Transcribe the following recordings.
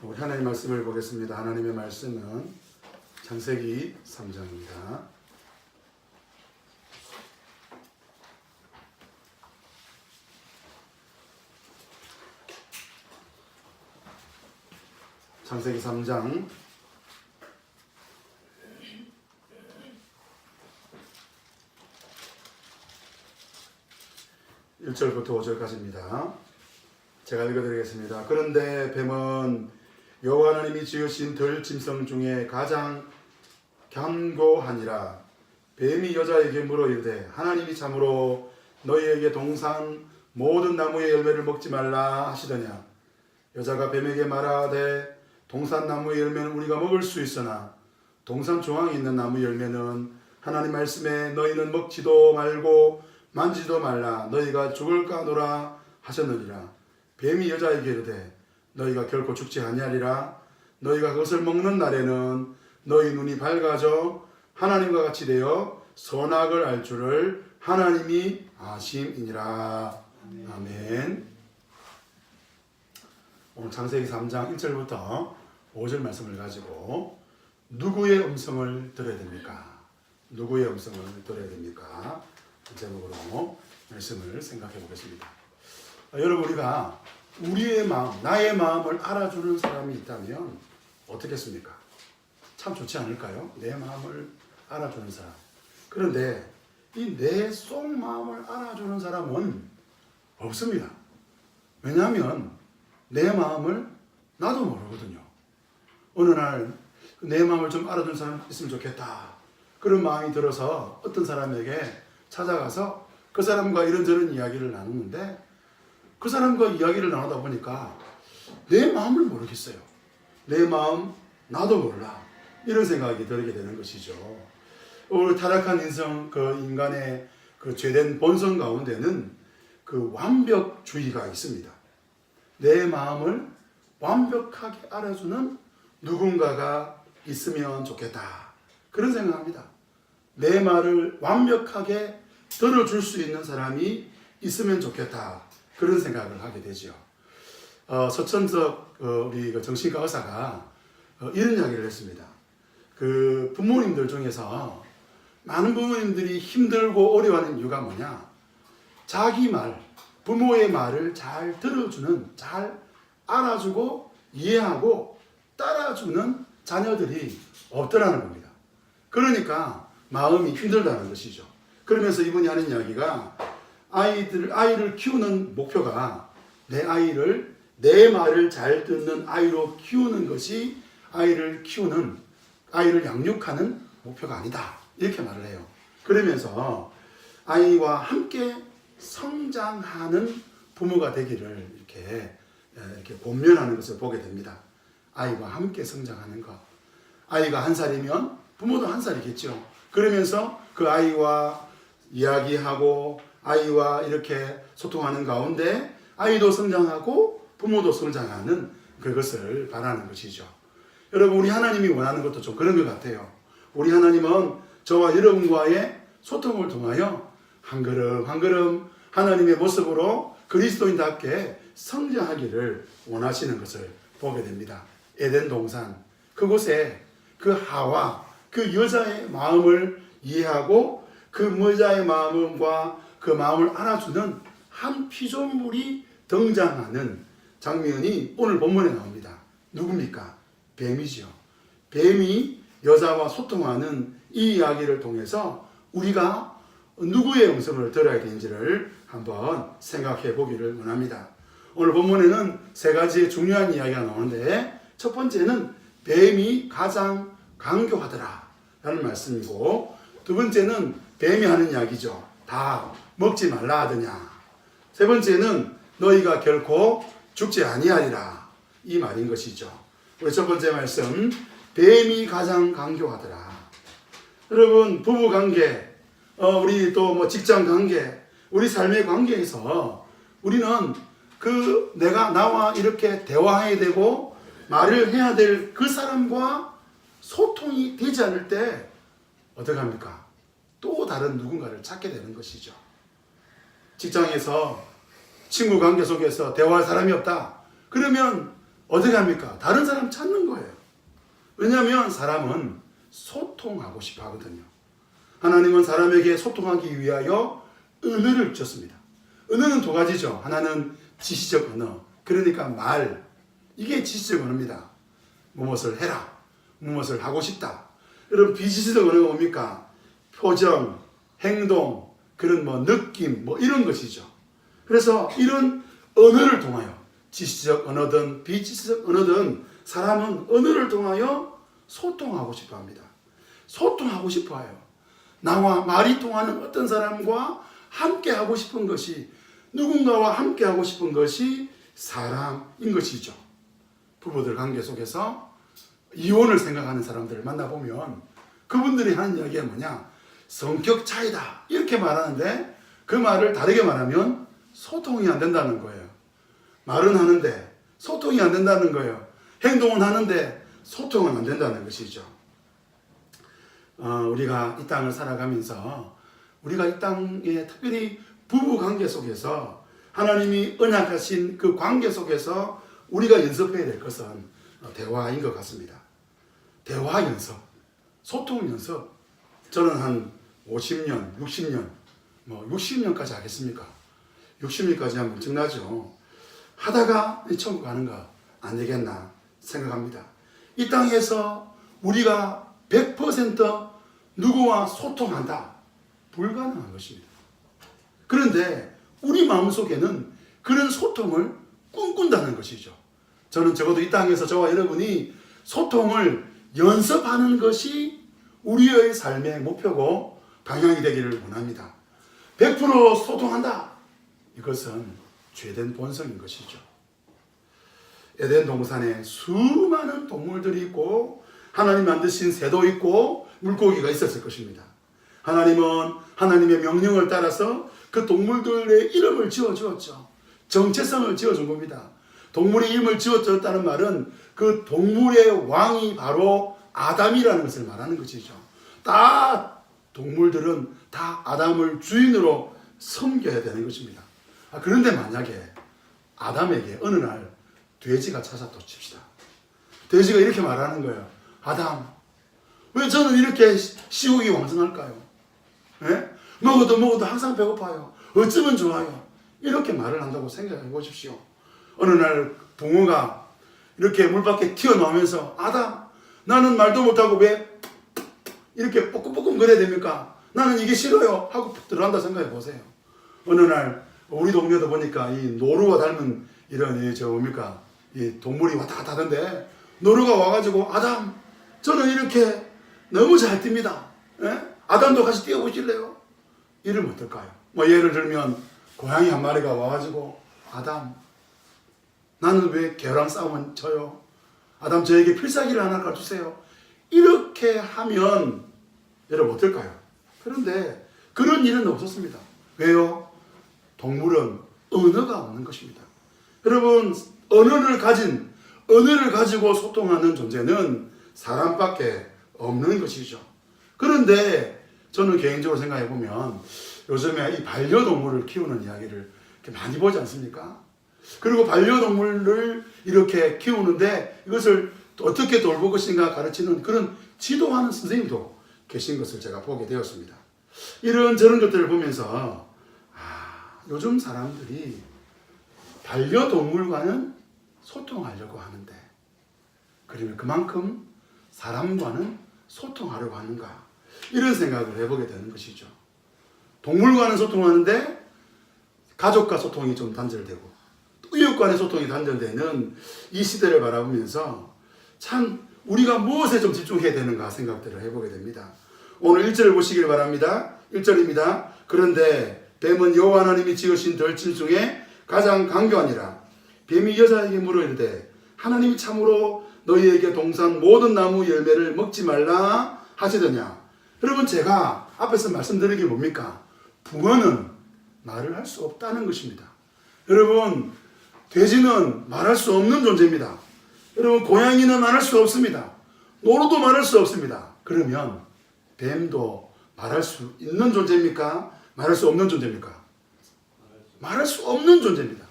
우리 하나님 말씀을 보겠습니다. 하나님의 말씀은 창세기 3장입니다. 창세기 3장 1절부터 5절까지입니다. 제가 읽어드리겠습니다. 그런데 뱀은 여호와 하나님이 지으신 들짐승 중에 가장 견고하니라. 뱀이 여자에게 물어 이르되 하나님이 참으로 너희에게 동산 모든 나무의 열매를 먹지 말라 하시더냐. 여자가 뱀에게 말하되 동산 나무의 열매는 우리가 먹을 수 있으나 동산 중앙에 있는 나무 열매는 하나님 말씀에 너희는 먹지도 말고 만지도 말라 너희가 죽을까 노라 하셨느니라. 뱀이 여자에게 이르되 너희가 결코 죽지 아니하리라. 너희가 그것을 먹는 날에는 너희 눈이 밝아져 하나님과 같이 되어 선악을 알 줄을 하나님이 아심이니라. 아멘. 오늘 창세기 3장 1절부터 5절 말씀을 가지고 누구의 음성을 들어야 됩니까? 누구의 음성을 들어야 됩니까? 제목으로 말씀을 생각해 보겠습니다. 여러분, 우리가 우리의 마음, 나의 마음을 알아주는 사람이 있다면 어떻겠습니까? 참 좋지 않을까요? 내 마음을 알아주는 사람. 그런데 이 내 속 마음을 알아주는 사람은 없습니다. 왜냐하면 내 마음을 나도 모르거든요. 어느 날 내 마음을 좀 알아주는 사람 있으면 좋겠다. 그런 마음이 들어서 어떤 사람에게 찾아가서 그 사람과 이런저런 이야기를 나누는데 그 사람과 이야기를 나누다 보니까 내 마음을 모르겠어요. 내 마음 나도 몰라. 이런 생각이 들게 되는 것이죠. 오늘 타락한 인성, 인간의 죄된 본성 가운데는 완벽주의가 있습니다. 내 마음을 완벽하게 알아주는 누군가가 있으면 좋겠다. 그런 생각합니다. 내 말을 완벽하게 들어줄 수 있는 사람이 있으면 좋겠다. 그런 생각을 하게 되죠. 서천석 우리 정신과 의사가 이런 이야기를 했습니다. 부모님들 중에서 많은 부모님들이 힘들고 어려워하는 이유가 뭐냐? 자기 말, 부모의 말을 잘 들어주는, 잘 알아주고 이해하고 따라주는 자녀들이 없더라는 겁니다. 그러니까 마음이 힘들다는 것이죠. 그러면서 이분이 하는 이야기가 아이를 키우는 목표가 내 말을 잘 듣는 아이로 키우는 것이 아이를 양육하는 목표가 아니다. 이렇게 말을 해요. 그러면서 아이와 함께 성장하는 부모가 되기를 이렇게 권면하는 것을 보게 됩니다. 아이와 함께 성장하는 것. 아이가 1살이면 부모도 1살이겠죠. 그러면서 그 아이와 이야기하고 아이와 이렇게 소통하는 가운데 아이도 성장하고 부모도 성장하는 그것을 바라는 것이죠. 여러분, 우리 하나님이 원하는 것도 좀 그런 것 같아요. 우리 하나님은 저와 여러분과의 소통을 통하여 한 걸음 한 걸음 하나님의 모습으로 그리스도인답게 성장하기를 원하시는 것을 보게 됩니다. 에덴 동산, 그곳에 그 하와 그 여자의 마음을 이해하고 그 여자의 마음과 그 마음을 알아주는 한 피조물이 등장하는 장면이 오늘 본문에 나옵니다. 누굽니까? 뱀이죠. 뱀이 여자와 소통하는 이 이야기를 통해서 우리가 누구의 음성을 들어야 되는지를 한번 생각해 보기를 원합니다. 오늘 본문에는 3가지의 중요한 이야기가 나오는데 첫 번째는 뱀이 가장 강교하더라 라는 말씀이고, 두 번째는 뱀이 하는 이야기죠. 다 먹지 말라 하더냐. 세 번째는 너희가 결코 죽지 아니하리라, 이 말인 것이죠. 우리 첫 번째 말씀, 뱀이 가장 강교하더라. 여러분, 부부관계, 우리 또 직장관계, 우리 삶의 관계에서 우리는 나와 이렇게 대화해야 되고 말을 해야 될 그 사람과 소통이 되지 않을 때 어떻게 합니까? 또 다른 누군가를 찾게 되는 것이죠. 직장에서 친구 관계 속에서 대화할 사람이 없다. 그러면 어떻게 합니까? 다른 사람 찾는 거예요. 왜냐하면 사람은 소통하고 싶어 하거든요. 하나님은 사람에게 소통하기 위하여 언어를 주셨습니다. 언어는 두 가지죠. 하나는 지시적 언어, 그러니까 말, 이게 지시적 언어입니다. 무엇을 해라, 무엇을 하고 싶다. 여러분, 비지시적 언어가 뭡니까? 표정, 행동, 그런 느낌, 이런 것이죠. 그래서 이런 언어를 통하여, 지시적 언어든 비지시적 언어든 사람은 언어를 통하여 소통하고 싶어 합니다. 소통하고 싶어 해요. 나와 말이 통하는 어떤 사람과 함께 하고 싶은 것이, 누군가와 함께 하고 싶은 것이 사랑인 것이죠. 부부들 관계 속에서 이혼을 생각하는 사람들을 만나보면 그분들이 하는 이야기가 뭐냐? 성격 차이다, 이렇게 말하는데 그 말을 다르게 말하면 소통이 안 된다는 거예요. 말은 하는데 소통이 안 된다는 거예요. 행동은 하는데 소통은 안 된다는 것이죠. 우리가 이 땅을 살아가면서 우리가 이 땅에 특별히 부부 관계 속에서 하나님이 언약하신 그 관계 속에서 우리가 연습해야 될 것은 대화인 것 같습니다. 대화 연습, 소통 연습. 저는 한 50년, 60년, 60년까지 하겠습니까? 60년까지 하면 엄청나죠. 하다가 천국 가는 거 안 되겠나 생각합니다. 이 땅에서 우리가 100% 누구와 소통한다? 불가능한 것입니다. 그런데 우리 마음속에는 그런 소통을 꿈꾼다는 것이죠. 저는 적어도 이 땅에서 저와 여러분이 소통을 연습하는 것이 우리의 삶의 목표고 방향이 되기를 원합니다. 100% 소통한다. 이것은 죄된 본성인 것이죠. 에덴 동산에 수많은 동물들이 있고 하나님 만드신 새도 있고 물고기가 있었을 것입니다. 하나님은 하나님의 명령을 따라서 그 동물들의 이름을 지어주었죠. 정체성을 지어준 겁니다. 동물의 이름을 지어줬다는 말은 그 동물의 왕이 바로 아담이라는 것을 말하는 것이죠. 다 동물들은 다 아담을 주인으로 섬겨야 되는 것입니다. 그런데 만약에 아담에게 어느 날 돼지가 찾아왔다 칩시다. 돼지가 이렇게 말하는 거예요. 아담, 왜 저는 이렇게 식욕이 왕성할까요? 예? 먹어도 항상 배고파요. 어쩌면 좋아요. 이렇게 말을 한다고 생각해 보십시오. 어느 날 붕어가 이렇게 물 밖에 튀어나오면서 아담, 나는 말도 못하고 왜 이렇게 뽀끔뽀끔 거려야 됩니까? 나는 이게 싫어요 하고 푹 들어간다 생각해 보세요. 어느 날 우리 동네도 보니까 이 노루와 닮은 이런 이 동물이 왔다 갔다 하던데 노루가 와가지고 아담, 저는 이렇게 너무 잘 뜁니다. 예? 아담도 같이 뛰어보실래요? 이러면 어떨까요? 예를 들면 고양이 한 마리가 와가지고 아담, 나는 왜 개랑 싸움은 져요? 아담, 저에게 필살기를 하나 가르쳐주세요. 이렇게 하면 여러분 어떨까요? 그런데 그런 일은 없었습니다. 왜요? 동물은 언어가 없는 것입니다. 여러분, 언어를 가지고 소통하는 존재는 사람밖에 없는 것이죠. 그런데 저는 개인적으로 생각해 보면 요즘에 이 반려동물을 키우는 이야기를 이렇게 많이 보지 않습니까? 그리고 반려동물을 이렇게 키우는데 이것을 어떻게 돌볼 것인가 가르치는 그런 지도하는 선생님도 계신 것을 제가 보게 되었습니다. 이런 저런 것들을 보면서 요즘 사람들이 반려동물과는 소통하려고 하는데 그러면 그만큼 사람과는 소통하려고 하는가, 이런 생각을 해보게 되는 것이죠. 동물과는 소통하는데 가족과 소통이 좀 단절되고 이웃 간의 소통이 단절되는 이 시대를 바라보면서 참 우리가 무엇에 좀 집중해야 되는가 생각들을 해보게 됩니다. 오늘 1절을 보시길 바랍니다. 1절입니다. 그런데 뱀은 여호와 하나님이 지으신 들짐 중에 가장 강교하니라. 뱀이 여자에게 물어 이르되 하나님이 참으로 너희에게 동산 모든 나무 열매를 먹지 말라 하시더냐. 여러분, 제가 앞에서 말씀드린 게 뭡니까? 붕어는 말을 할 수 없다는 것입니다. 여러분, 돼지는 말할 수 없는 존재입니다. 여러분, 고양이는 말할 수 없습니다. 노루도 말할 수 없습니다. 그러면 뱀도 말할 수 있는 존재입니까? 말할 수 없는 존재입니까? 말할 수 없는 존재입니다.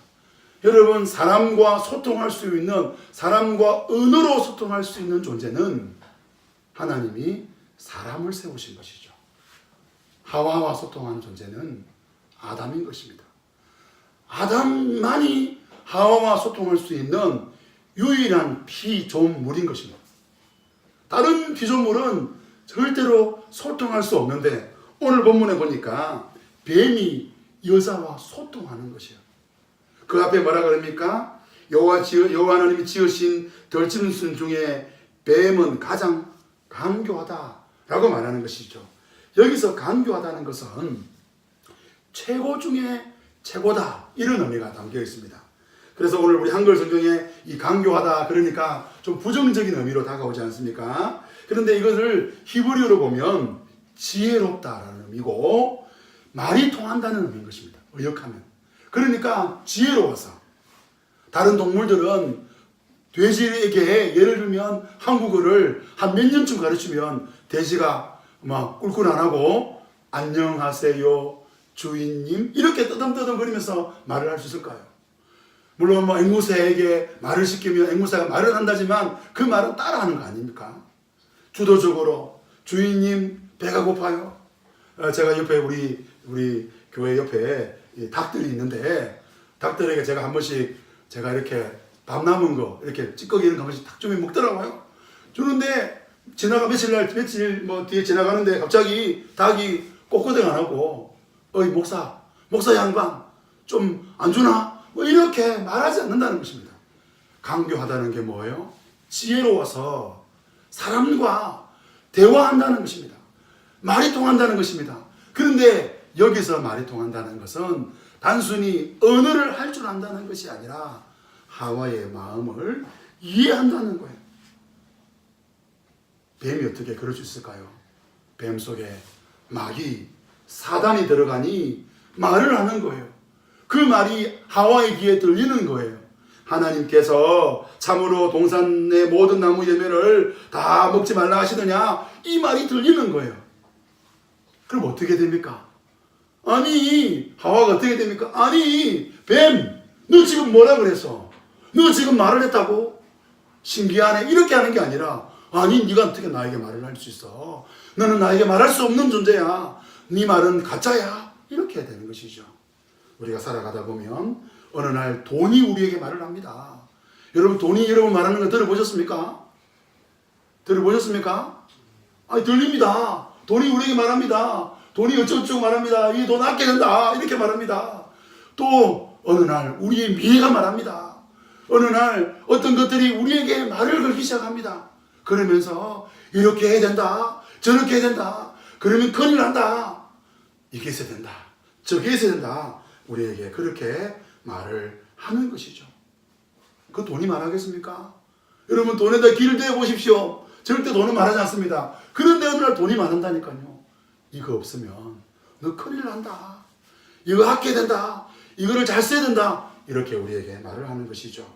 여러분, 사람과 소통할 수 있는, 사람과 언어로 소통할 수 있는 존재는 하나님이 사람을 세우신 것이죠. 하와와 소통하는 존재는 아담인 것입니다. 아담만이 하와와 소통할 수 있는 유일한 피조물인 것입니다. 다른 피조물은 절대로 소통할 수 없는데, 오늘 본문에 보니까 뱀이 여자와 소통하는 것이에요. 그 앞에 뭐라 그럽니까? 여호와 하나님이 지으신 들짐승 중에 뱀은 가장 간교하다라고 말하는 것이죠. 여기서 간교하다는 것은 최고 중에 최고다, 이런 의미가 담겨 있습니다. 그래서 오늘 우리 한글 성경에 이 간교하다 그러니까 좀 부정적인 의미로 다가오지 않습니까? 그런데 이것을 히브리어로 보면 지혜롭다라는 의미고 말이 통한다는 의미인 것입니다. 의역하면. 그러니까 지혜로워서. 다른 동물들은 돼지에게 예를 들면 한국어를 한 몇 년쯤 가르치면 돼지가 막 꿀꿀 안 하고 안녕하세요 주인님 이렇게 떠듬떠듬거리면서 말을 할 수 있을까요? 물론 뭐 앵무새에게 말을 시키면 앵무새가 말을 한다지만 그 말은 따라하는 거 아닙니까? 주도적으로 주인님 배가 고파요. 제가 옆에 우리 교회 옆에 닭들이 있는데 닭들에게 제가 한 번씩 제가 이렇게 밥 남은 거 이렇게 찌꺼기 이런 거 한 번씩 닭 좀 먹더라고요. 주는데 며칠 뭐 뒤에 지나가는데 갑자기 닭이 꼬꼬대 안 하고 어이 목사 양반 좀 안 주나? 뭐 이렇게 말하지 않는다는 것입니다. 강교하다는 게 뭐예요? 지혜로워서 사람과 대화한다는 것입니다. 말이 통한다는 것입니다. 그런데 여기서 말이 통한다는 것은 단순히 언어를 할 줄 안다는 것이 아니라 하와의 마음을 이해한다는 거예요. 뱀이 어떻게 그럴 수 있을까요? 뱀 속에 마귀, 사단이 들어가니 말을 하는 거예요. 그 말이 하와의 귀에 들리는 거예요. 하나님께서 참으로 동산의 모든 나무 열매를 다 먹지 말라 하시느냐, 이 말이 들리는 거예요. 그럼 어떻게 됩니까? 아니, 하와가 어떻게 됩니까? 아니, 뱀, 너 지금 뭐라 그랬어? 너 지금 말을 했다고? 신기하네. 이렇게 하는 게 아니라, 아니, 네가 어떻게 나에게 말을 할 수 있어? 너는 나에게 말할 수 없는 존재야. 네 말은 가짜야. 이렇게 되는 것이죠. 우리가 살아가다 보면 어느 날 돈이 우리에게 말을 합니다. 여러분, 돈이 여러분 말하는 거 들어보셨습니까? 들어보셨습니까? 아니, 들립니다. 돈이 우리에게 말합니다. 돈이 어쩌고저쩌고 말합니다. 이 돈 아껴야 된다. 이렇게 말합니다. 또 어느 날 우리의 미래가 말합니다. 어느 날 어떤 것들이 우리에게 말을 걸기 시작합니다. 그러면서 이렇게 해야 된다. 저렇게 해야 된다. 그러면 큰일 난다. 이게 있어야 된다. 저게 있어야 된다. 우리에게 그렇게 말을 하는 것이죠. 그 돈이 말하겠습니까? 여러분, 돈에다 길을 대어 보십시오. 절대 돈은 말하지 않습니다. 그런데 어느 날 돈이 말한다니까요. 이거 없으면 너 큰일 난다. 이거 아껴야 된다. 이거를 잘 써야 된다. 이렇게 우리에게 말을 하는 것이죠.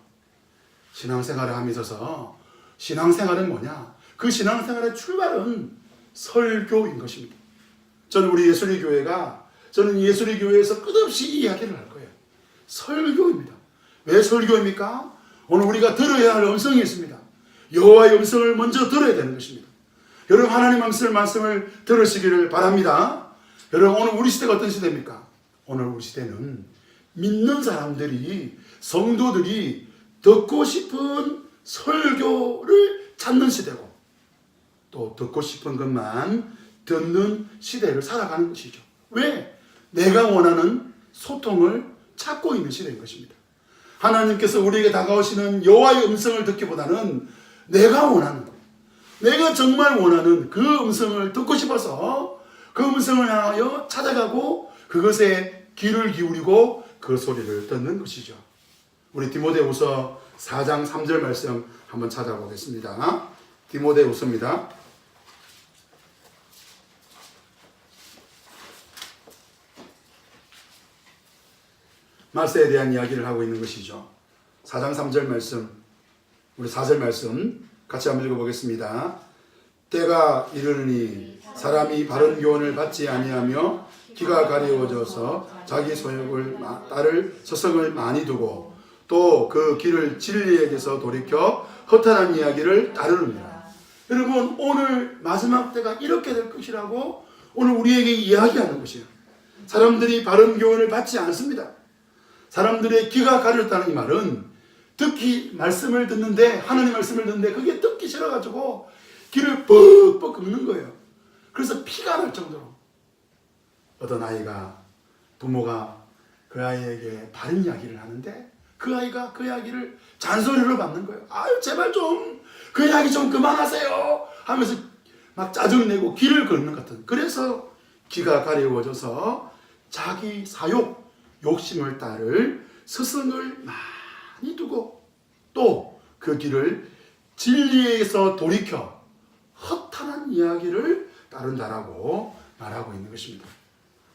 신앙생활을 함에 있어서 신앙생활은 뭐냐? 그 신앙생활의 출발은 설교인 것입니다. 저는 우리 예수리교회에서 끝없이 이야기를 할 거예요. 설교입니다. 왜 설교입니까? 오늘 우리가 들어야 할 음성이 있습니다. 여호와의 음성을 먼저 들어야 되는 것입니다. 여러분, 하나님 말씀을 들으시기를 바랍니다. 여러분, 오늘 우리 시대가 어떤 시대입니까? 오늘 우리 시대는 믿는 사람들이, 성도들이 듣고 싶은 설교를 찾는 시대고, 또 듣고 싶은 것만 듣는 시대를 살아가는 것이죠. 왜? 내가 원하는 소통을 찾고 있는 시대인 것입니다. 하나님께서 우리에게 다가오시는 여호와의 음성을 듣기보다는 내가 원하는, 내가 정말 원하는 그 음성을 듣고 싶어서 그 음성을 향하여 찾아가고 그것에 귀를 기울이고 그 소리를 듣는 것이죠. 우리 디모데후서 4장 3절 말씀 한번 찾아보겠습니다. 디모데후서입니다. 말세에 대한 이야기를 하고 있는 것이죠. 4장 3절 말씀, 우리 4절 말씀 같이 한번 읽어보겠습니다. 때가 이르니 사람이 바른 교훈을 받지 아니하며 귀가 가려워져서 자기 소욕을 따를 서성을 많이 두고 또 그 길을 진리에 대해서 돌이켜 허탄한 이야기를 따르느니라. 여러분, 오늘 마지막 때가 이렇게 될 것이라고 오늘 우리에게 이야기하는 것이에요. 사람들이 바른 교훈을 받지 않습니다. 사람들의 귀가 가렸다는 이 말은 듣기 말씀을 듣는데, 하나님 말씀을 듣는데 그게 듣기 싫어가지고 귀를 뻑뻑 긁는 거예요. 그래서 피가 날 정도로. 어떤 아이가, 부모가 그 아이에게 바른 이야기를 하는데 그 아이가 그 이야기를 잔소리로 받는 거예요. 아유, 제발 좀 그 이야기 좀 그만하세요 하면서 막 짜증내고 귀를 긁는 것 같은. 그래서 귀가 가려워져서 자기 사욕, 욕심을 따를 스승을 많이 두고 또 그 길을 진리에서 돌이켜 허탄한 이야기를 따른다라고 말하고 있는 것입니다.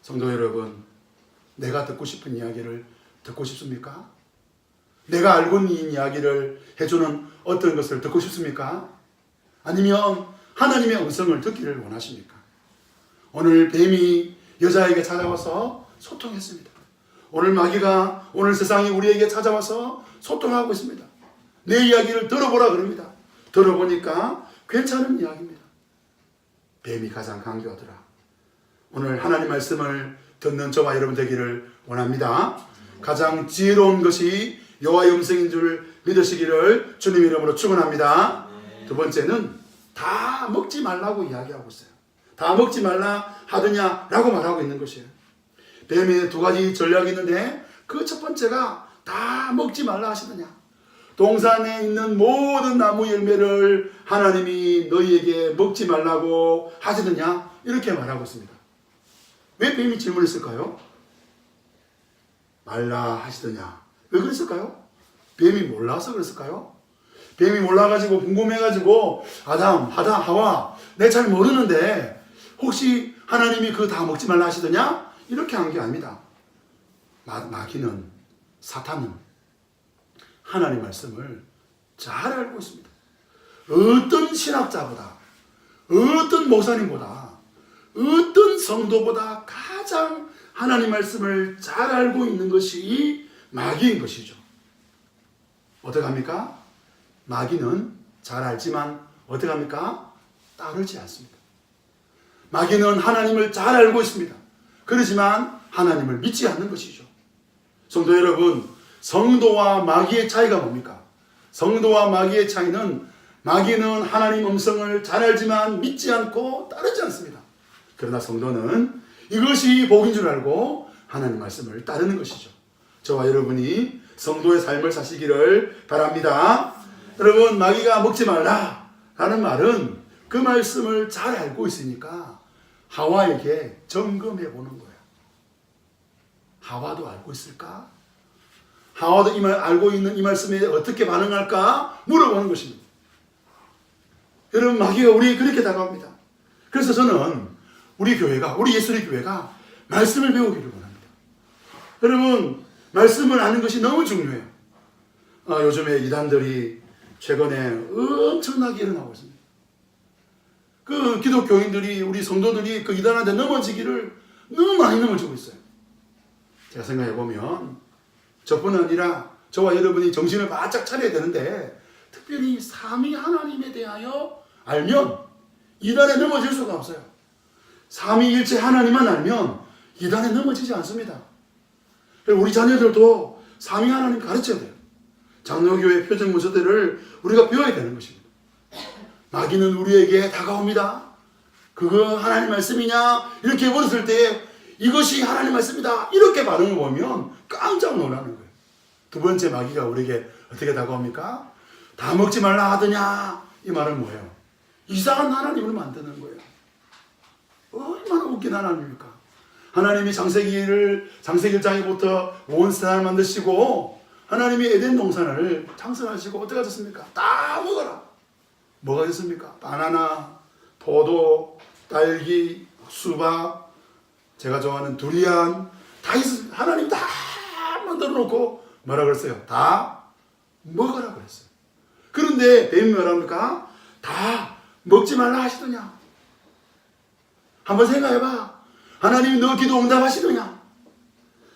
성도 여러분, 내가 듣고 싶은 이야기를 듣고 싶습니까? 내가 알고 있는 이야기를 해주는 어떤 것을 듣고 싶습니까? 아니면 하나님의 음성을 듣기를 원하십니까? 오늘 뱀이 여자에게 찾아와서 소통했습니다. 오늘 마귀가 오늘 세상이 우리에게 찾아와서 소통하고 있습니다. 내 이야기를 들어보라 그럽니다. 들어보니까 괜찮은 이야기입니다. 뱀이 가장 강교하더라. 오늘 하나님 말씀을 듣는 저와 여러분 되기를 원합니다. 가장 지혜로운 것이 여호와의 음성인 줄 믿으시기를 주님 이름으로 축원합니다. 두 번째는 다 먹지 말라고 이야기하고 있어요. 다 먹지 말라 하더냐라고 말하고 있는 것이에요. 뱀의 두 가지 전략이 있는데 그 첫 번째가 다 먹지 말라 하시더냐. 동산에 있는 모든 나무 열매를 하나님이 너희에게 먹지 말라고 하시더냐, 이렇게 말하고 있습니다. 왜 뱀이 질문했을까요? 말라 하시더냐. 왜 그랬을까요? 뱀이 몰라서 그랬을까요? 뱀이 몰라가지고 궁금해가지고 아담, 하와, 내 잘 모르는데 혹시 하나님이 그거 다 먹지 말라 하시더냐? 이렇게 한 게 아닙니다. 마귀는, 사탄은 하나님 말씀을 잘 알고 있습니다. 어떤 신학자보다, 어떤 목사님보다, 어떤 성도보다 가장 하나님 말씀을 잘 알고 있는 것이 마귀인 것이죠. 어떻게 합니까? 마귀는 잘 알지만 어떻게 합니까? 따르지 않습니다. 마귀는 하나님을 잘 알고 있습니다. 그렇지만 하나님을 믿지 않는 것이죠. 성도 여러분, 성도와 마귀의 차이가 뭡니까? 성도와 마귀의 차이는 마귀는 하나님 음성을 잘 알지만 믿지 않고 따르지 않습니다. 그러나 성도는 이것이 복인 줄 알고 하나님 말씀을 따르는 것이죠. 저와 여러분이 성도의 삶을 사시기를 바랍니다. 여러분, 마귀가 먹지 말라 라는 말은 그 말씀을 잘 알고 있으니까 하와에게 점검해 보는 거예요. 하와도 알고 있을까? 하와도 알고 있는 이 말씀에 어떻게 반응할까? 물어보는 것입니다. 여러분, 마귀가 우리에게 그렇게 다가옵니다. 그래서 저는 우리 교회가, 우리 예수의 교회가 말씀을 배우기를 원합니다. 여러분, 말씀을 아는 것이 너무 중요해요. 요즘에 이단들이 최근에 엄청나게 일어나고 있습니다. 그 기독교인들이, 우리 성도들이 그 이단한테 넘어지기를 너무 많이 넘어지고 있어요. 제가 생각해 보면 저뿐 아니라 저와 여러분이 정신을 바짝 차려야 되는데, 특별히 삼위 하나님에 대하여 알면 이단에 넘어질 수가 없어요. 삼위일체 하나님만 알면 이단에 넘어지지 않습니다. 우리 자녀들도 삼위 하나님 가르쳐야 돼요. 장로교의 표적 문서들을 우리가 배워야 되는 것입니다. 마귀는 우리에게 다가옵니다. 그거 하나님 말씀이냐? 이렇게 물었을 때 이것이 하나님 말씀이다, 이렇게 반응을 보면 깜짝 놀라는 거예요. 두 번째, 마귀가 우리에게 어떻게 다가옵니까? 다 먹지 말라 하더냐? 이 말은 뭐예요? 이상한 하나님을 만드는 거예요. 얼마나 웃긴 하나님입니까? 하나님이 창세기 1장부터 온 세상을 만드시고 하나님이 에덴 동산을 창설하시고 어떻게 하셨습니까? 다 먹어라. 뭐가 있습니까? 바나나, 포도, 딸기, 수박, 제가 좋아하는 두리안, 다 있습니다. 하나님 다 만들어 놓고 뭐라 그랬어요? 다 먹으라 그랬어요. 그런데 뱀이 뭐라 합니까? 다 먹지 말라 하시더냐? 한번 생각해봐. 하나님이 너 기도 응답하시더냐?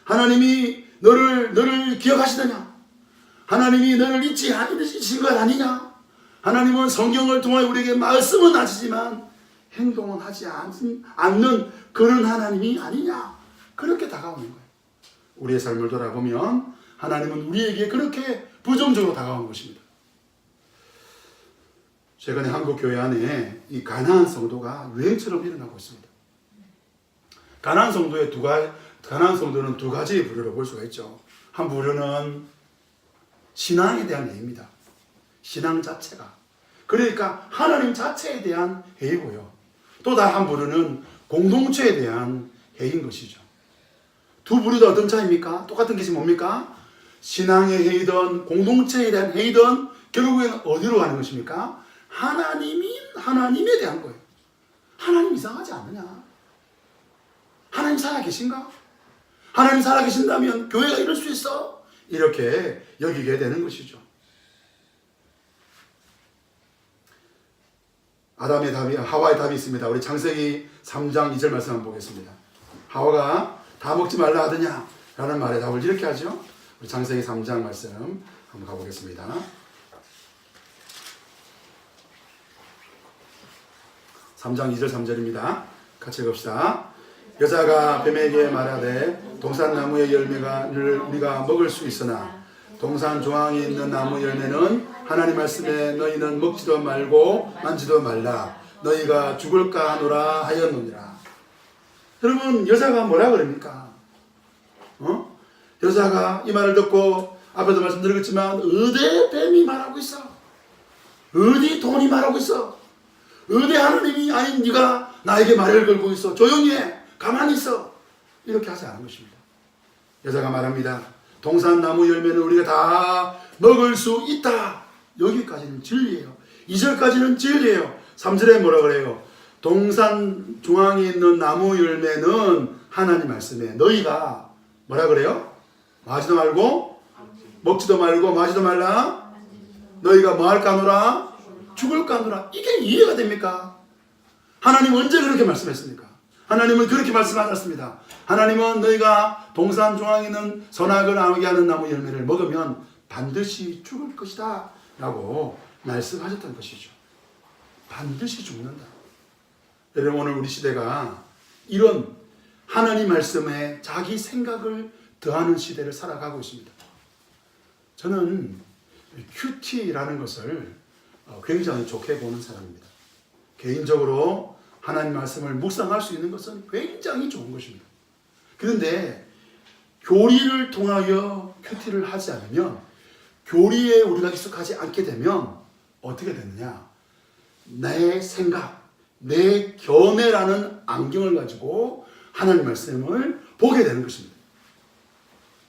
하나님이 너를 기억하시더냐? 하나님이 너를 잊지 않으신 것 아니냐? 하나님은 성경을 통해 우리에게 말씀은 하시지만 행동은 하지 않는 그런 하나님이 아니냐? 그렇게 다가오는 거예요. 우리의 삶을 돌아보면 하나님은 우리에게 그렇게 부정적으로 다가오는 것입니다. 최근에 한국 교회 안에 이 가나안 성도가 유행처럼 일어나고 있습니다. 가나안 성도는 두 가지 부류로 볼 수가 있죠. 한 부류는 신앙에 대한 회의입니다. 신앙 자체가. 그러니까 하나님 자체에 대한 회의고요. 또 다른 한 부류는 공동체에 대한 회의인 것이죠. 두 부류도 어떤 차이입니까? 똑같은 것이 뭡니까? 신앙의 회의든 공동체에 대한 회의든 결국에는 어디로 가는 것입니까? 하나님에 대한 거예요. 하나님 이상하지 않느냐? 하나님 살아계신가? 하나님 살아계신다면 교회가 이럴 수 있어? 이렇게 여기게 되는 것이죠. 하와의 답이 있습니다. 우리 창세기 3장 2절 말씀 한번 보겠습니다. 하와가 다 먹지 말라 하더냐? 라는 말에 답을 이렇게 하죠. 우리 창세기 3장 말씀 한번 가보겠습니다. 3장 2절 3절입니다. 같이 읽읍시다. 여자가 뱀에게 말하되 동산나무의 열매를 우리가 먹을 수 있으나 동산 조항이 있는 나무 열매는 하나님 말씀에 너희는 먹지도 말고 만지도 말라 너희가 죽을까 하노라 하였느니라. 여러분, 여자가 뭐라 그럽니까? 여자가 이 말을 듣고 앞에도 말씀드렸지만 어디 뱀이 말하고 있어? 어디 돈이 말하고 있어? 어디 하나님이 아닌 네가 나에게 말을 걸고 있어? 조용히 해. 가만히 있어. 이렇게 하지 않은 것입니다. 여자가 말합니다. 동산나무 열매는 우리가 다 먹을 수 있다. 여기까지는 진리예요. 2절까지는 진리예요. 3절에 뭐라 그래요? 동산 중앙에 있는 나무 열매는 하나님 말씀에 너희가 뭐라 그래요? 마지도 말고 먹지도 말고 마지도 말라. 너희가 뭐 할까 하노라? 죽을까 하노라. 이게 이해가 됩니까? 하나님은 언제 그렇게 말씀했습니까? 하나님은 그렇게 말씀하셨습니다. 하나님은 너희가 동산 중앙에 있는 선악을 알게 하는 나무 열매를 먹으면 반드시 죽을 것이다 라고 말씀하셨던 것이죠. 반드시 죽는다. 여러분, 오늘 우리 시대가 이런 하나님 말씀에 자기 생각을 더하는 시대를 살아가고 있습니다. 저는 큐티라는 것을 굉장히 좋게 보는 사람입니다. 개인적으로 하나님 말씀을 묵상할 수 있는 것은 굉장히 좋은 것입니다. 그런데 교리를 통하여 큐티를 하지 않으면, 교리에 우리가 익숙하지 않게 되면 어떻게 되느냐? 내 생각, 내 견해라는 안경을 가지고 하나님 말씀을 보게 되는 것입니다.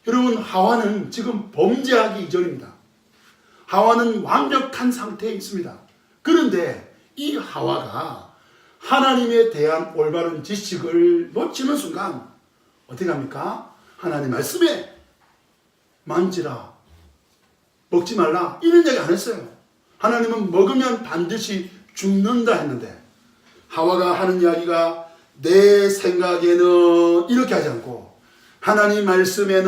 여러분, 하와는 지금 범죄하기 이전입니다. 하와는 완벽한 상태에 있습니다. 그런데 이 하와가 하나님에 대한 올바른 지식을 놓치는 순간 어떻게 합니까? 하나님 말씀에 만지라, 먹지 말라 이런 얘기 안 했어요. 하나님은 먹으면 반드시 죽는다 했는데 하와가 하는 이야기가 내 생각에는 이렇게 하지 않고 하나님 말씀에는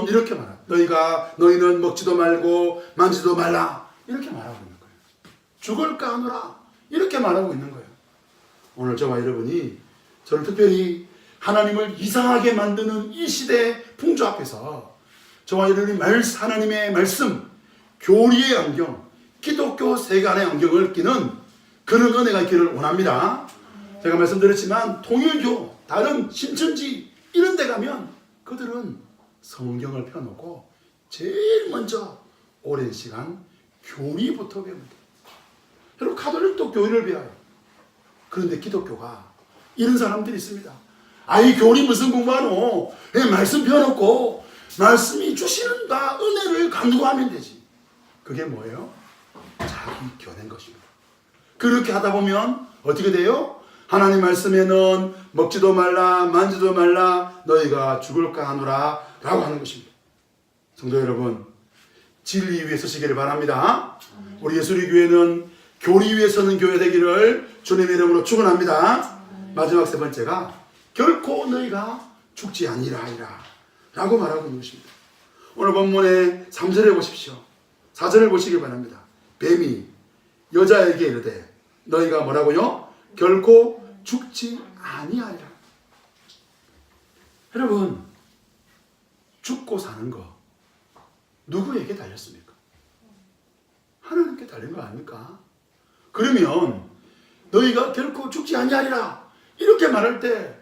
이렇게 말합니다. 너희는 먹지도 말고 만지도 말라 이렇게 말하고 있는 거예요. 죽을까 하노라 이렇게 말하고 있는 거예요. 오늘 저와 여러분이 저는 특별히 하나님을 이상하게 만드는 이 시대 풍조 앞에서 저와 여러분이 하나님의 말씀, 교리의 안경, 기독교 세간의 안경을 끼는 그런 은혜가 있기를 원합니다. 제가 말씀드렸지만 통일교, 다른 신천지 이런 데 가면 그들은 성경을 펴놓고 제일 먼저 오랜 시간 교리부터 배웁니다. 여러분, 가톨릭도 교리를 배워요. 그런데 기독교가 이런 사람들이 있습니다. 아이, 교리 무슨 공부하노? 말씀 펴놓고 말씀이 주시는 다 은혜를 간구하면 되지. 그게 뭐예요? 자기 견해인 것입니다. 그렇게 하다 보면 어떻게 돼요? 하나님 말씀에는 먹지도 말라 만지도 말라 너희가 죽을까 하노라 라고 하는 것입니다. 성도 여러분, 진리 위에 서시기를 바랍니다. 우리 예수리교회는 교리 위에 서는 교회 되기를 주님의 이름으로 축원합니다. 마지막 세 번째가 결코 너희가 죽지 아니라 하리라 라고 말하고 있는 것입니다. 오늘 본문의 3절에 보십시오. 4절을 보시기 바랍니다. 뱀이 여자에게 이르되 너희가 뭐라고요? 결코 죽지 아니하리라. 여러분, 죽고 사는 거 누구에게 달렸습니까? 하나님께 달린 거 아닙니까? 그러면 너희가 결코 죽지 아니하리라 이렇게 말할 때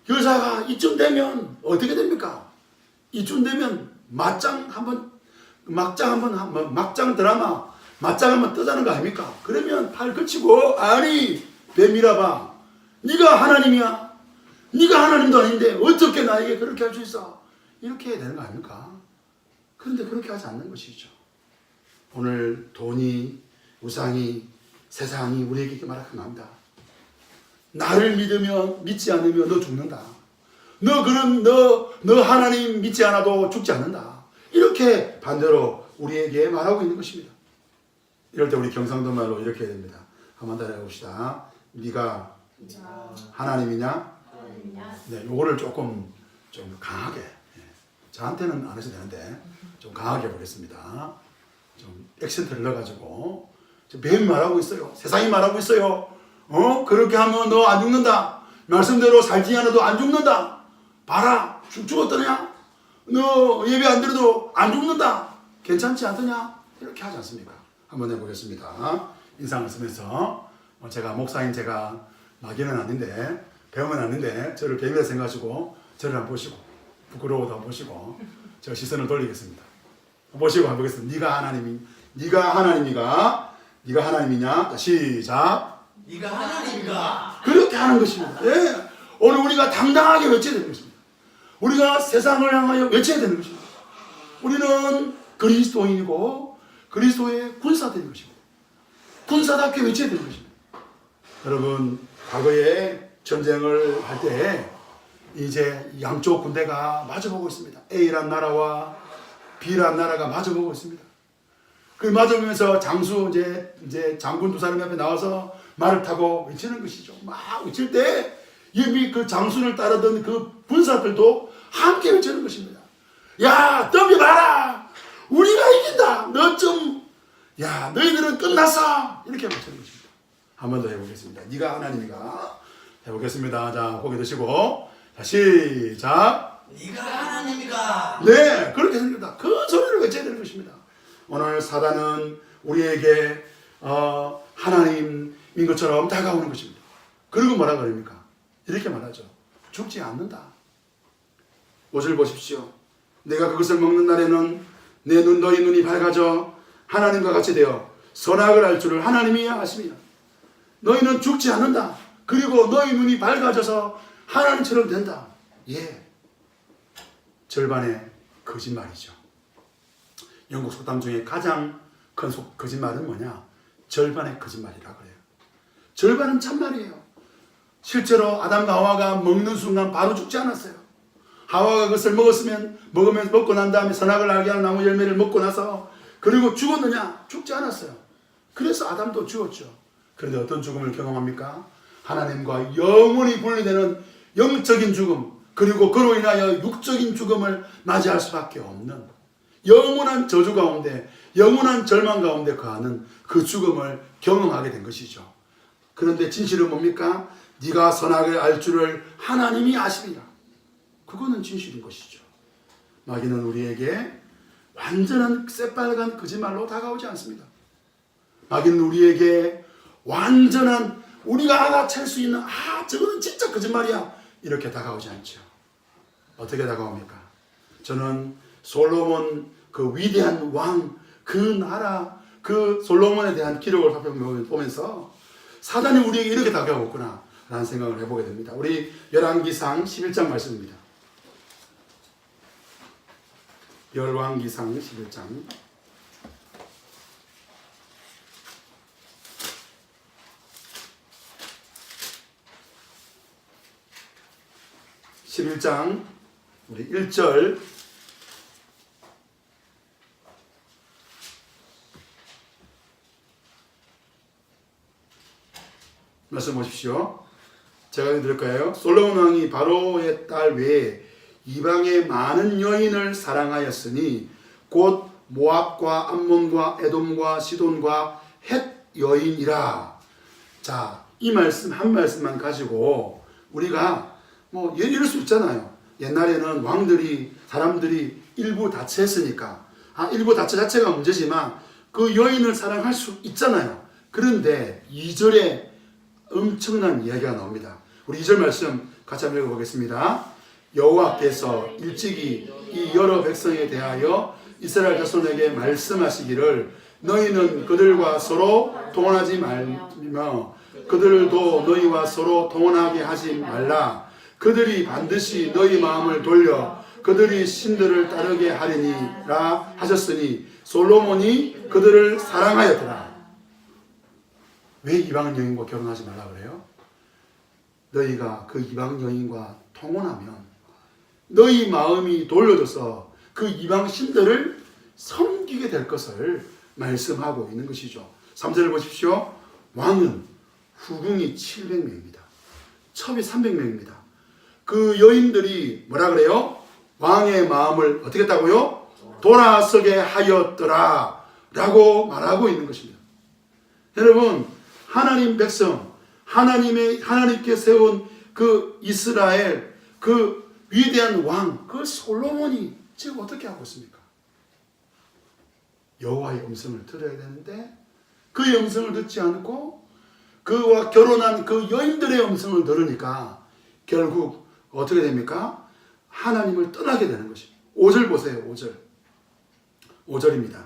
여자가 이쯤 되면 어떻게 됩니까? 이쯤 되면 막장 드라마 맞짱 한번 뜨자는 거 아닙니까? 그러면 팔 그치고 아니 뱀이라봐, 네가 하나님이야, 네가 하나님도 아닌데 어떻게 나에게 그렇게 할 수 있어? 이렇게 해야 되는 거 아닙니까? 그런데 그렇게 하지 않는 것이죠. 오늘 돈이, 우상이, 세상이 우리에게 이렇게 말합니다. 나를 믿으면, 믿지 않으면 너 죽는다. 너 하나님 믿지 않아도 죽지 않는다. 이렇게 반대로 우리에게 말하고 있는 것입니다. 이럴 때 우리 경상도 말로 이렇게 해야 됩니다. 한번 따라해 봅시다. 네가 하나님이냐? 네, 요거를 조금 좀 강하게, 저한테는 안 하셔도 되는데 좀 강하게 해보겠습니다. 좀 액센트를 넣어가지고 뱀이 말하고 있어요. 세상이 말하고 있어요. 그렇게 하면 너 안 죽는다. 말씀대로 살지 않아도 안 죽는다. 봐라, 죽었더냐? 너 예배 안 드려도 안 죽는다. 괜찮지 않더냐? 이렇게 하지 않습니까? 한번 해보겠습니다. 인상을 쓰면서 제가 목사인 제가 마귀는 아닌데 배움은 아닌데 저를 뱀이라 생각하시고 저를 한번 보시고 부끄러워도 한번 보시고 제가 시선을 돌리겠습니다. 보시고 한번 보겠습니다. 네가 하나님이냐? 자, 시작. 네가 하나님인가? 그렇게 하는 것입니다. 예. 오늘 우리가 당당하게 외쳐야 되는 것입니다. 우리가 세상을 향하여 외쳐야 되는 것입니다. 우리는 그리스도인이고 그리스도의 군사들인 것입니다. 군사답게 외쳐야 되는 것입니다. 여러분, 과거에 전쟁을 할 때 이제 양쪽 군대가 마주보고 있습니다. A란 나라와 B란 나라가 마주보고 있습니다. 그 마주보면서 장수 이제 장군 두 사람이 앞에 나와서 말을 타고 외치는 것이죠. 막 외칠 때 이미 그 장수를 따르던 그 분사들도 함께 외치는 것입니다. 야, 덤벼봐라! 우리가 이긴다! 너희들은 끝났어! 이렇게 외치는 것입니다. 한 번 더 해보겠습니다. 네가 하나님이가 해보겠습니다. 자, 고개 드시고 자, 시작. 네가 하나님이가. 네, 그렇게 됩니다. 그 소리를 외쳐야 되는 것입니다. 오늘 사단은 우리에게 하나님인 것처럼 다가오는 것입니다. 그리고 뭐라 그럽니까? 이렇게 말하죠. 죽지 않는다. 5절 보십시오. 내가 그것을 먹는 날에는 너희 눈이 밝아져 하나님과 같이 되어 선악을 알 줄을 하나님이 아십니다. 너희는 죽지 않는다. 그리고 너희 눈이 밝아져서 하나님처럼 된다. 예, 절반의 거짓말이죠. 영국 속담 중에 가장 큰 거짓말은 뭐냐? 절반의 거짓말이라 그래요. 절반은 참말이에요. 실제로 아담과 하와가 먹는 순간 바로 죽지 않았어요. 하와가 그것을 먹고 난 다음에 선악을 알게 하는 나무 열매를 먹고 나서 그리고 죽었느냐? 죽지 않았어요. 그래서 아담도 죽었죠. 그런데 어떤 죽음을 경험합니까? 하나님과 영원히 분리되는 영적인 죽음, 그리고 그로 인하여 육적인 죽음을 맞이할 수밖에 없는 영원한 저주 가운데, 영원한 절망 가운데 거하는 그 죽음을 경험하게 된 것이죠. 그런데 진실은 뭡니까? 네가 선악을 알 줄을 하나님이 아십니다. 그거는 진실인 것이죠. 마귀는 우리에게 완전한 새빨간 거짓말로 다가오지 않습니다. 마귀는 우리에게 완전한 우리가 알아챌 수 있는 저거는 진짜 거짓말이야 이렇게 다가오지 않죠. 어떻게 다가옵니까? 저는 솔로몬 그 위대한 왕, 그 나라, 그 솔로몬에 대한 기록을 살펴보면서 사단이 우리에게 이렇게 다가오구나 라는 생각을 해보게 됩니다. 우리 열왕기상 11장 말씀입니다. 열왕기상 11장 11장 우리 1절 말씀 보십시오. 제가 읽어드릴까요? 솔로몬 왕이 바로의 딸 외에 이방의 많은 여인을 사랑하였으니 곧 모압과 암몬과 에돔과 시돈과 헷 여인이라. 자, 이 말씀 한 말씀만 가지고 우리가 뭐 이럴 수 있잖아요. 옛날에는 왕들이 사람들이 일부 다처했으니까 일부 다처 자체가 문제지만 그 여인을 사랑할 수 있잖아요. 그런데 2절에 엄청난 이야기가 나옵니다. 우리 2절 말씀 같이 한번 읽어보겠습니다. 여호와께서 일찍이 이 여러 백성에 대하여 이스라엘 자손에게 말씀하시기를 너희는 그들과 서로 동원하지 말며 그들도 너희와 서로 동원하게 하지 말라. 그들이 반드시 너희 마음을 돌려 그들이 신들을 따르게 하리니라 하셨으니 솔로몬이 그들을 사랑하였더라. 왜 이방 여인과 결혼하지 말라 그래요? 너희가 그 이방 여인과 통혼하면 너희 마음이 돌려져서 그 이방 신들을 섬기게 될 것을 말씀하고 있는 것이죠. 3절을 보십시오. 왕은 후궁이 700명입니다. 첩이 300명입니다. 그 여인들이 뭐라 그래요? 왕의 마음을 어떻게 했다고요? 돌아서게 하였더라 라고 말하고 있는 것입니다. 여러분, 하나님 백성, 하나님께 세운 그 이스라엘, 그 위대한 왕, 그 솔로몬이 지금 어떻게 하고 있습니까? 여호와의 음성을 들어야 되는데 그의 음성을 듣지 않고 그와 결혼한 그 여인들의 음성을 들으니까 결국 어떻게 됩니까? 하나님을 떠나게 되는 것입니다. 5절 보세요. 5절. 5절입니다.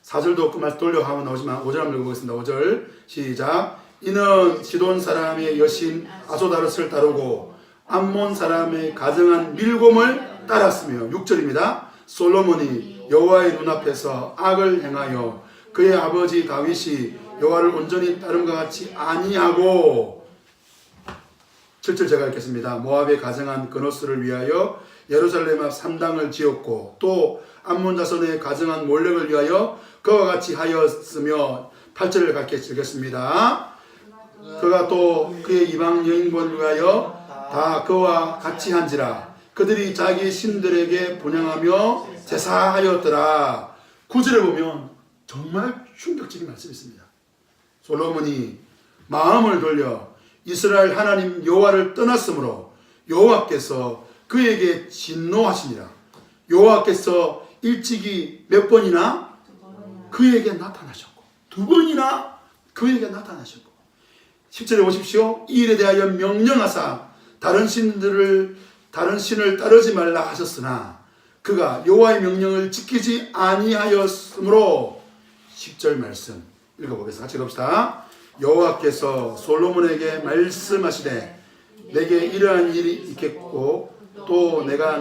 4절도 없고 말씀 돌려가면 나오지만 5절 한번 읽어보겠습니다. 5절 시작. 이는 시돈 사람의 여신 아소다르스를 따르고 암몬 사람의 가정한 밀곰을 따랐으며 6절입니다. 솔로몬이 여호와의 눈앞에서 악을 행하여 그의 아버지 다윗이 여호와를 온전히 따름과 같이 아니하고 7절 제가 읽겠습니다. 모압에 가정한 그노스를 위하여 예루살렘 앞 산당을 지었고 또 암몬 자손의 가정한 몰렉을 위하여 그와 같이 하였으며 8절을 같이 읽겠습니다. 그가 또 그의 이방 여인을 위하여 다 그와 같이 한지라 그들이 자기 신들에게 분향하며 제사하였더라. 9절에 보면 정말 충격적인 말씀이 있습니다. 솔로몬이 마음을 돌려 이스라엘 하나님 여호와를 떠났으므로 여호와께서 그에게 진노하시니라. 여호와께서 일찍이 몇 번이나 그에게 나타나셨고 2번이나 그에게 나타나셨고 10절에 보십시오. 이 일에 대하여 명령하사 다른 신을 따르지 말라 하셨으나 그가 여호와의 명령을 지키지 아니하였으므로 10절 말씀 읽어보겠습니다. 같이 읽읍시다. 여호와께서 솔로몬에게 말씀하시되 내게 이러한 일이 있겠고 또 내가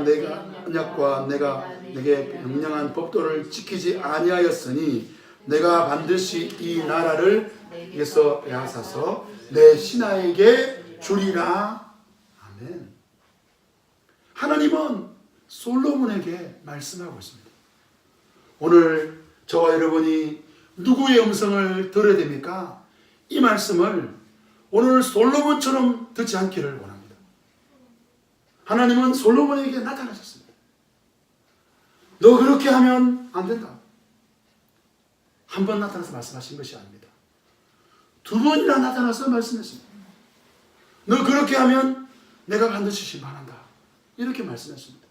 언약과 내가 내게 명령한 법도를 지키지 아니하였으니 내가 반드시 이 나라를 내게서 빼앗아서 내 신하에게 주리라. 아멘. 하나님은 솔로몬에게 말씀하고 있습니다. 오늘 저와 여러분이 누구의 음성을 들어야 됩니까? 이 말씀을 오늘 솔로몬처럼 듣지 않기를 원합니다. 하나님은 솔로몬에게 나타나셨습니다. 너 그렇게 하면 안 된다. 한 번 나타나서 말씀하신 것이 아닙니다. 2번이나 나타나서 말씀했습니다. 너 그렇게 하면 내가 반드시 심판한다. 이렇게 말씀했습니다.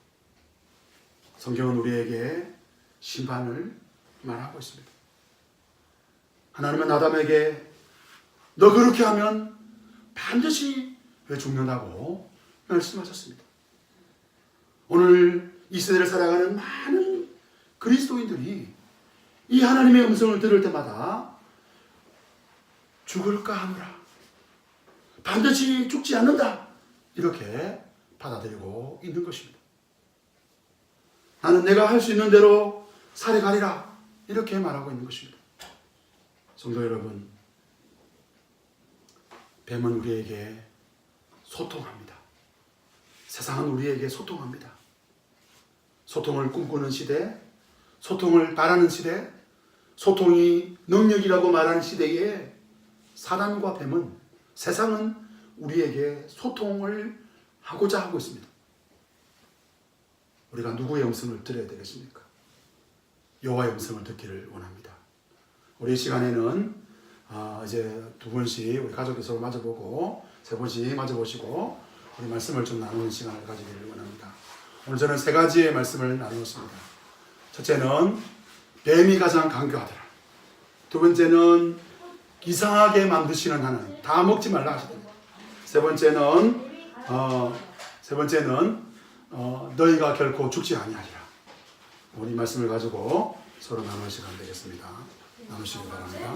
성경은 우리에게 심판을 말하고 있습니다. 하나님은 아담에게 너 그렇게 하면 반드시 죽는다고 말씀하셨습니다. 오늘 이 시대를 살아가는 많은 그리스도인들이 이 하나님의 음성을 들을 때마다 죽을까 하노라. 반드시 죽지 않는다. 이렇게 받아들이고 있는 것입니다. 나는 내가 할 수 있는 대로 살아가리라. 이렇게 말하고 있는 것입니다. 성도 여러분, 뱀은 우리에게 소통합니다. 세상은 우리에게 소통합니다. 소통을 꿈꾸는 시대, 소통을 바라는 시대, 소통이 능력이라고 말하는 시대에 사단과 뱀은, 세상은 우리에게 소통을 하고자 하고 있습니다. 우리가 누구의 음성을 들어야 되겠습니까? 여호와의 음성을 듣기를 원합니다. 우리 이 시간에는 이제 두 분씩 우리 가족이 서로 마주보고 세 분씩 마주보시고 우리 말씀을 좀 나누는 시간을 가지기를 원합니다. 오늘 저는 세 가지의 말씀을 나누었습니다. 첫째는 뱀이 가장 강교하더라. 두 번째는 이상하게 만드시는 하나님, 다 먹지 말라 하시더라. 세 번째는 너희가 결코 죽지 아니하리라. 우리 말씀을 가지고 서로 나눌 시간 되겠습니다. 나누시기 바랍니다.